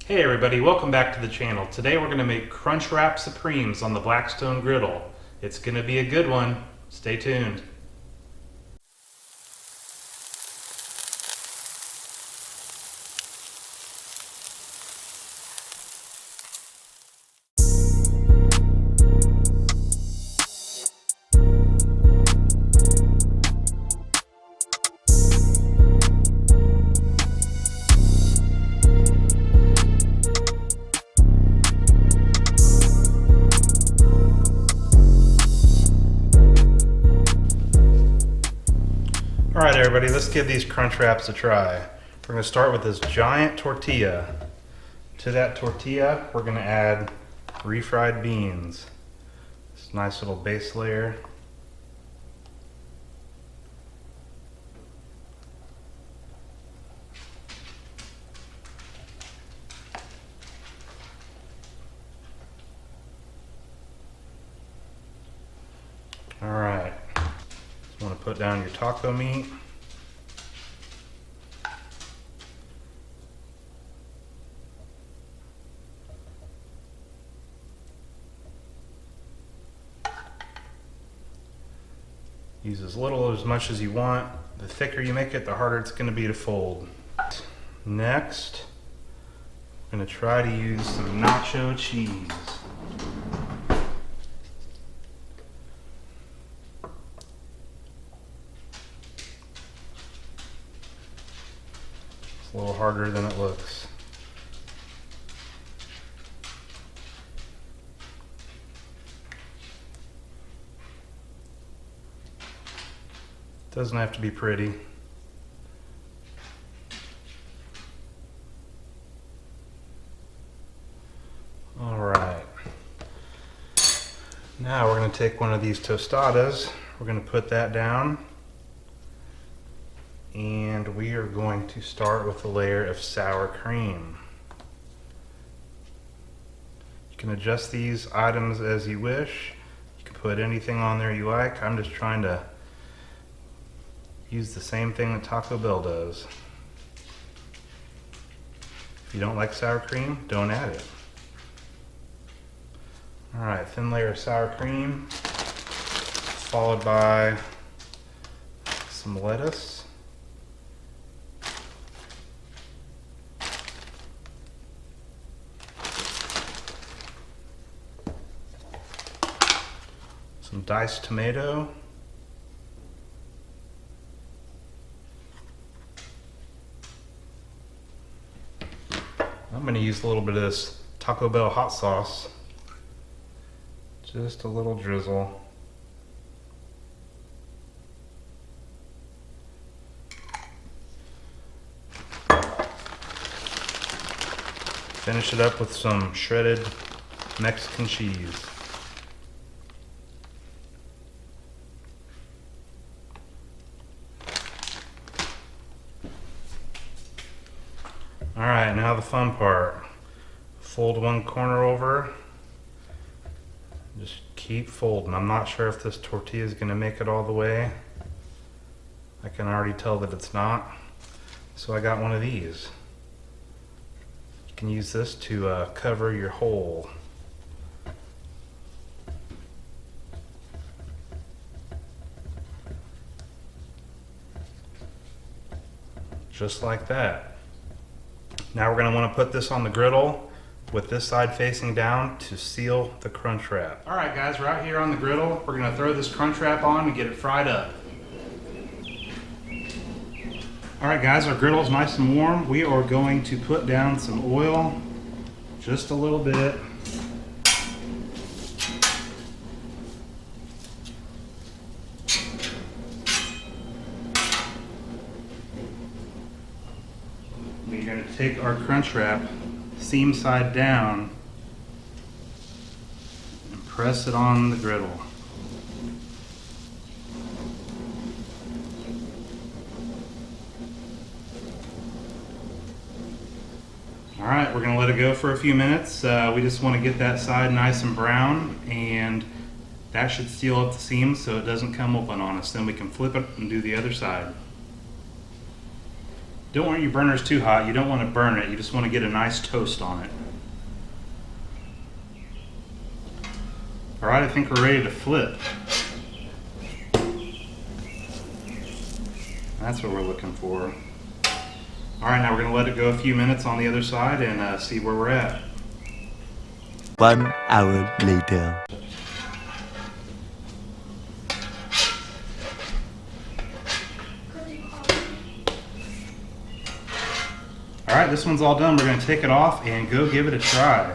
Hey everybody, welcome back to the channel. Today we're going to make Crunchwrap Supremes on the Blackstone Griddle. It's going to be a good one. Stay tuned. Alright everybody, let's give these Crunchwraps a try. We're going to start with this giant tortilla. To that tortilla, we're going to add refried beans. This nice little base layer. Alright, you want to put down your taco meat. Use as little or as much as you want. The thicker you make it, the harder it's going to be to fold. Next, I'm going to try to use some nacho cheese. It's a little harder than it looks. Doesn't have to be pretty. All right. Now we're going to take one of these tostadas. We're going to put that down. And we are going to start with a layer of sour cream. You can adjust these items as you wish. You can put anything on there you like. I'm just trying to use the same thing that Taco Bell does. If you don't like sour cream, don't add it. Alright, thin layer of sour cream, followed by some lettuce. Some diced tomato. I'm going to use a little bit of this Taco Bell hot sauce. Just a little drizzle. Finish it up with some shredded Mexican cheese. Alright, now the fun part. Fold one corner over. Just keep folding. I'm not sure if this tortilla is going to make it all the way. I can already tell that it's not. So I got one of these. You can use this to cover your hole. Just like that. Now we're going to want to put this on the griddle with this side facing down to seal the crunch wrap. Alright guys, we're out here on the griddle. We're going to throw this crunch wrap on and get it fried up. Alright guys, our griddle is nice and warm. We are going to put down some oil, just a little bit. We're going to take our crunch wrap seam side down and press it on the griddle. Alright, we're going to let it go for a few minutes. We just want to get that side nice and brown, and that should seal up the seams so it doesn't come open on us. Then we can flip it and do the other side. Don't want your burners too hot. You don't want to burn it. You just want to get a nice toast on it. All right, I think we're ready to flip. That's what we're looking for. All right, now we're gonna let it go a few minutes on the other side and see where we're at. 1 hour later. All right, this one's all done. We're gonna take it off and go give it a try.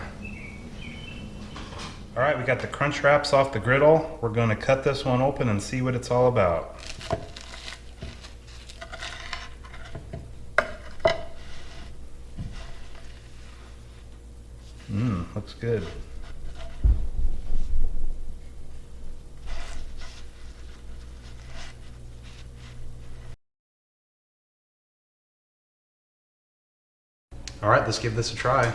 All right, we got the crunch wraps off the griddle. We're gonna cut this one open and see what it's all about. Looks good. All right, let's give this a try.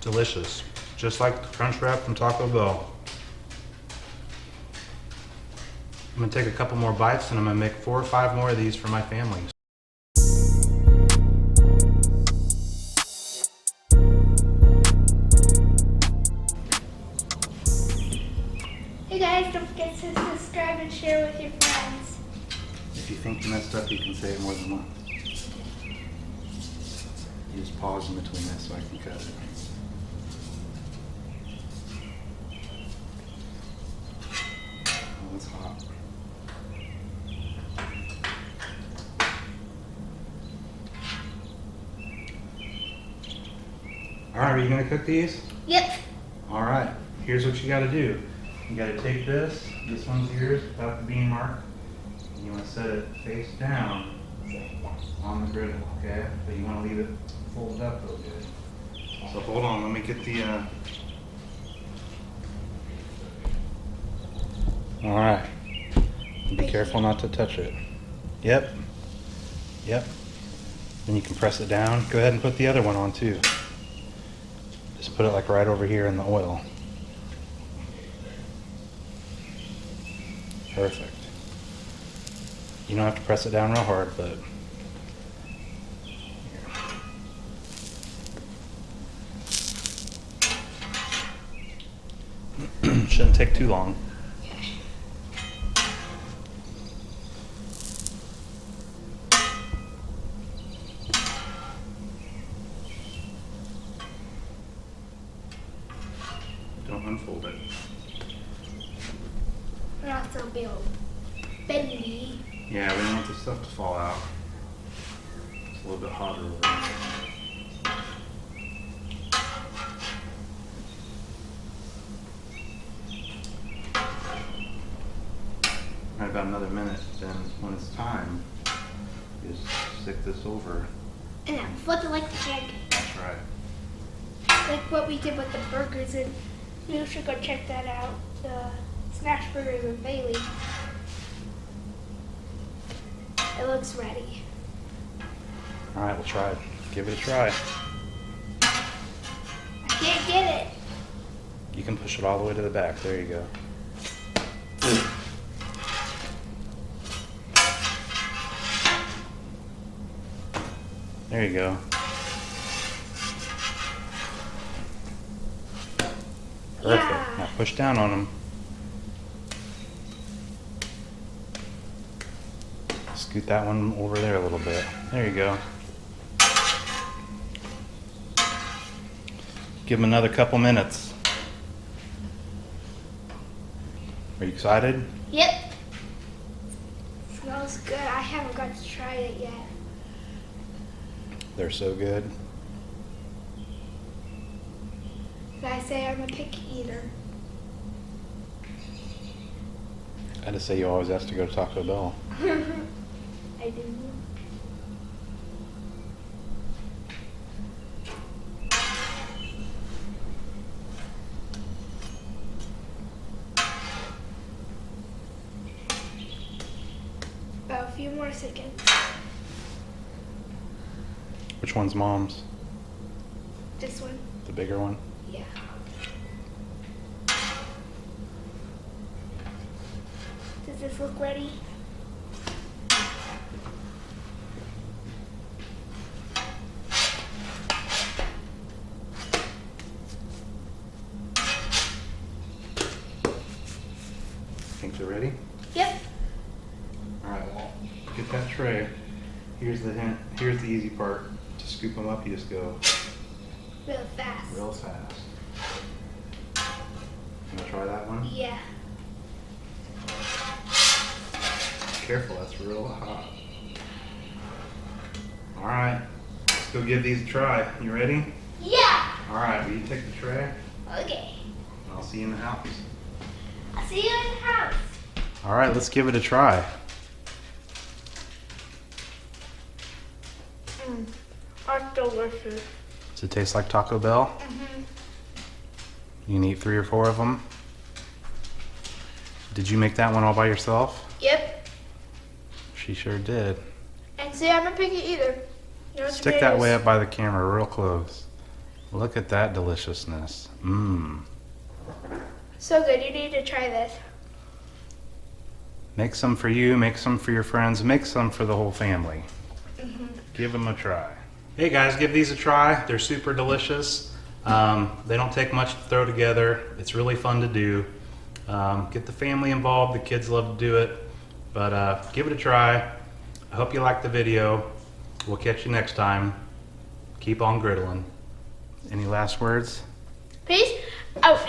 Delicious, just like the crunch wrap from Taco Bell. I'm gonna take a couple more bites and I'm gonna make 4 or 5 more of these for my family. Hey guys, don't forget to subscribe and share with your friends. If you think you messed up, you can say it more than once. You just pause in between this so I can cut it. Oh, it's hot. All right, are you gonna cook these? Yep. All right, here's what you gotta do. You gotta take this one's yours without the bean mark, and you wanna set it face down on the griddle, okay? But you wanna leave it folded up real good. So hold on, let me get the, all right. Be careful not to touch it. Yep. Yep. Then you can press it down. Go ahead and put the other one on too. Just put it like right over here in the oil. Perfect. You don't have to press it down real hard, but shouldn't take too long. Don't unfold it. Not so big, bendy. Yeah, we don't want the stuff to fall out. It's a little bit hotter over there. Right, about another minute, then when it's time, you just stick this over. And then flip it like the egg. That's right. Like what we did with the burgers, and you should go check that out. The smash burgers with Bailey. It looks ready. All right, we'll try it. Give it a try. I can't get it. You can push it all the way to the back. There you go. There you go. Perfect. Yeah. Now push down on them. Scoot that one over there a little bit. There you go. Give them another couple minutes. Are you excited? Yep. Smells good. I haven't got to try it yet. They're so good. Did I say I'm a picky eater? I just say you always ask to go to Taco Bell. I do. About a few more seconds. Which one's mom's? This one. The bigger one? Yeah. Does this look ready? Think they're ready? Yep. Alright, well, get that tray. Here's the hint. Here's the easy part. To scoop them up, you just go Real fast. real fast. Wanna try that one? Yeah. Careful, that's real hot. Alright, let's go give these a try. You ready? Yeah. Alright, will you take the tray? Okay. I'll see you in the house. I'll see you in the house. Alright, let's give it a try. That's delicious. Does it taste like Taco Bell? Mm-hmm. You can eat 3 or 4 of them. Did you make that one all by yourself? Yep. She sure did. And see, I'm not picky either. No Stick that way up by the camera real close. Look at that deliciousness. Mmm. So good. You need to try this. Make some for you, make some for your friends, make some for the whole family. Mm-hmm. Give them a try. Hey guys, give these a try. They're super delicious. They don't take much to throw together. It's really fun to do. Get the family involved. The kids love to do it. But give it a try. I hope you liked the video. We'll catch you next time. Keep on griddling. Any last words? Peace out.